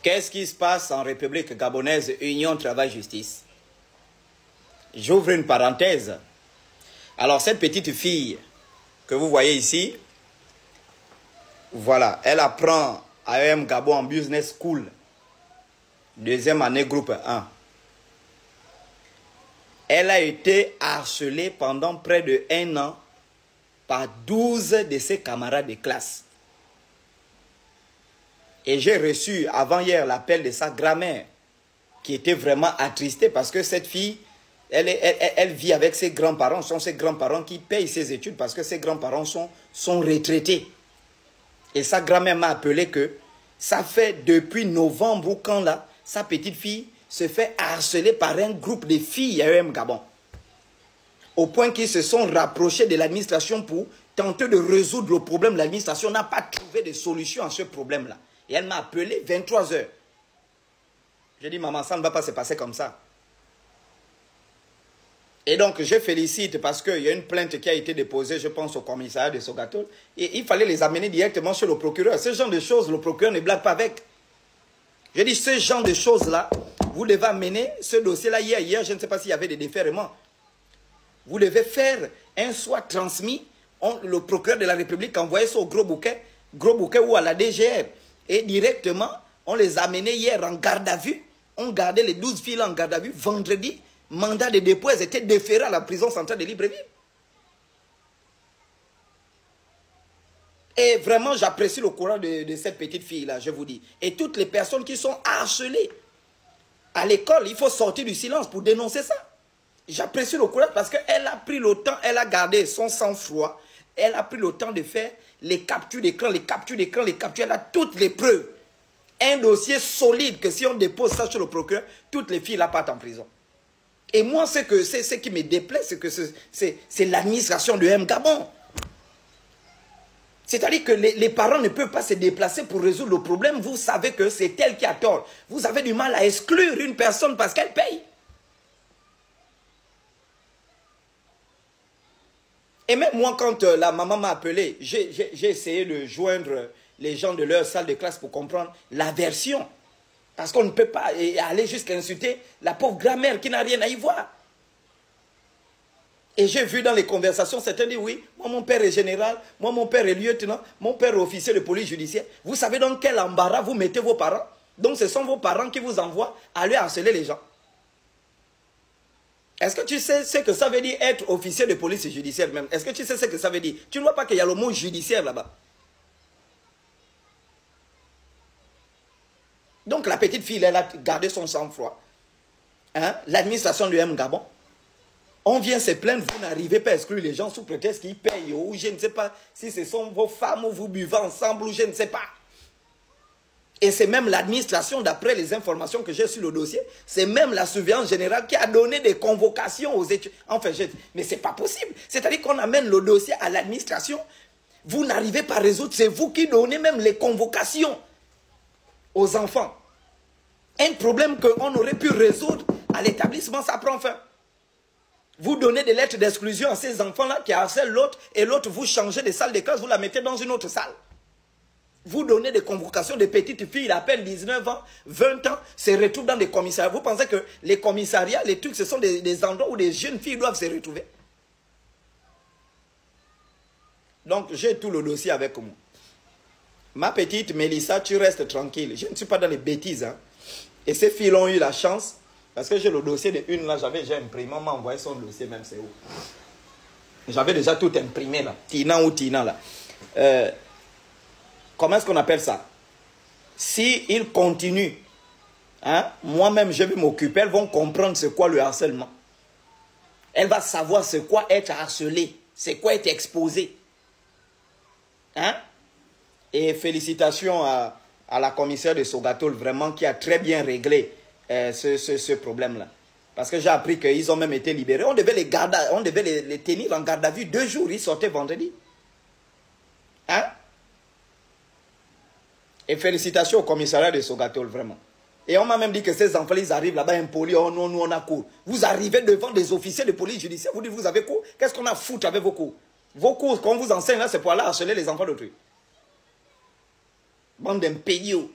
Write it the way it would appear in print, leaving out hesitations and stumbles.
Qu'est-ce qui se passe en République gabonaise, Union Travail-Justice? J'ouvre une parenthèse. Alors, cette petite fille que vous voyez ici, voilà, elle apprend à EM Gabon en Business School, deuxième année groupe 1. Elle a été harcelée pendant près de 1 an par 12 de ses camarades de classe. Et j'ai reçu avant-hier l'appel de sa grand-mère qui était vraiment attristée parce que cette fille, elle vit avec ses grands-parents. Ce sont ses grands-parents qui payent ses études parce que ses grands-parents sont retraités. Et sa grand-mère m'a appelé que ça fait depuis novembre ou quand là, sa petite fille se fait harceler par un groupe de filles à EM Gabon. Au point qu'ils se sont rapprochés de l'administration pour tenter de résoudre le problème. L'administration n'a pas trouvé de solution à ce problème-là. Et elle m'a appelé 23 h. J'ai dit, maman, ça ne va pas se passer comme ça. Et donc, je félicite parce qu'il y a une plainte qui a été déposée, je pense, au commissariat de Sogatol. Et il fallait les amener directement chez le procureur. Ce genre de choses, le procureur ne blague pas avec. Je dis, ce genre de choses-là, vous devez amener ce dossier-là hier, je ne sais pas s'il y avait des déferrements. Vous devez faire un soit transmis, le procureur de la République envoyait ça au gros bouquet ou à la DGR. Et directement, on les a amenés hier en garde à vue. On gardait les 12 filles en garde à vue. Vendredi, mandat de dépôt, elles étaient déférées à la prison centrale de Libreville. Et vraiment, j'apprécie le courage de cette petite fille-là, je vous dis. Et toutes les personnes qui sont harcelées à l'école, il faut sortir du silence pour dénoncer ça. J'apprécie le courage parce qu'elle a pris le temps, elle a gardé son sang-froid. Elle a pris le temps de faire les captures d'écran, elle a toutes les preuves. Un dossier solide que si on dépose ça sur le procureur, toutes les filles là partent en prison. Et moi, ce qui me déplaît, c'est que c'est l'administration de EM Gabon. C'est-à-dire que les parents ne peuvent pas se déplacer pour résoudre le problème. Vous savez que c'est elle qui a tort. Vous avez du mal à exclure une personne parce qu'elle paye. Et même moi, quand la maman m'a appelé, j'ai essayé de joindre les gens de leur salle de classe pour comprendre la version. Parce qu'on ne peut pas aller jusqu'à insulter la pauvre grand-mère qui n'a rien à y voir. Et j'ai vu dans les conversations, certains disent, oui, moi mon père est général, moi mon père est lieutenant, mon père est officier de police judiciaire. Vous savez dans quel embarras vous mettez vos parents? Donc ce sont vos parents qui vous envoient aller harceler les gens. Est-ce que tu sais ce que ça veut dire être officier de police judiciaire même? Est-ce que tu sais ce que ça veut dire? Tu ne vois pas qu'il y a le mot judiciaire là-bas? Donc la petite fille, elle a gardé son sang-froid. Hein? L'administration de EM Gabon. On vient se plaindre, vous n'arrivez pas à exclure les gens sous prétexte qu'ils payent. Ou je ne sais pas si ce sont vos femmes ou vous buvez ensemble ou je ne sais pas. Et c'est même l'administration, d'après les informations que j'ai sur le dossier, c'est même la surveillance générale qui a donné des convocations aux études. Enfin, mais ce n'est pas possible. C'est-à-dire qu'on amène le dossier à l'administration. Vous n'arrivez pas à résoudre, c'est vous qui donnez même les convocations aux enfants. Un problème qu'on aurait pu résoudre à l'établissement, ça prend fin. Vous donnez des lettres d'exclusion à ces enfants-là qui harcèlent l'autre et l'autre, vous changez de salle de classe, vous la mettez dans une autre salle. Vous donnez des convocations de petites filles, à peine 19 ans, 20 ans, se retrouvent dans des commissariats. Vous pensez que les commissariats, les trucs, ce sont des endroits où des jeunes filles doivent se retrouver? Donc, j'ai tout le dossier avec moi. Ma petite Mélissa, tu restes tranquille. Je ne suis pas dans les bêtises. Hein. Et ces filles ont eu la chance, parce que j'ai le dossier de une là, j'ai imprimé, on m'a envoyé son dossier même, c'est où? J'avais déjà tout imprimé là. Tina ou Tina là. Comment est-ce qu'on appelle ça? Si ils continuent, hein, moi-même je vais m'occuper, elles vont comprendre c'est quoi le harcèlement. Elle va savoir c'est quoi être harcelé, c'est quoi être exposé. Hein? Et félicitations à la commissaire de Sogatol, vraiment, qui a très bien réglé ce problème-là. Parce que j'ai appris qu'ils ont même été libérés. On devait les tenir en garde à vue 2 jours, ils sortaient vendredi. Hein? Et félicitations au commissariat de Sogatol, vraiment. Et on m'a même dit que ces enfants, ils arrivent là-bas impolis, oh non, nous on a cours. Vous arrivez devant des officiers de police judiciaire, vous dites, vous avez cours? Qu'est-ce qu'on a foutre avec vos cours? Vos cours qu'on vous enseigne là, c'est pour aller harceler les enfants d'autrui. Bande d'impédiaux.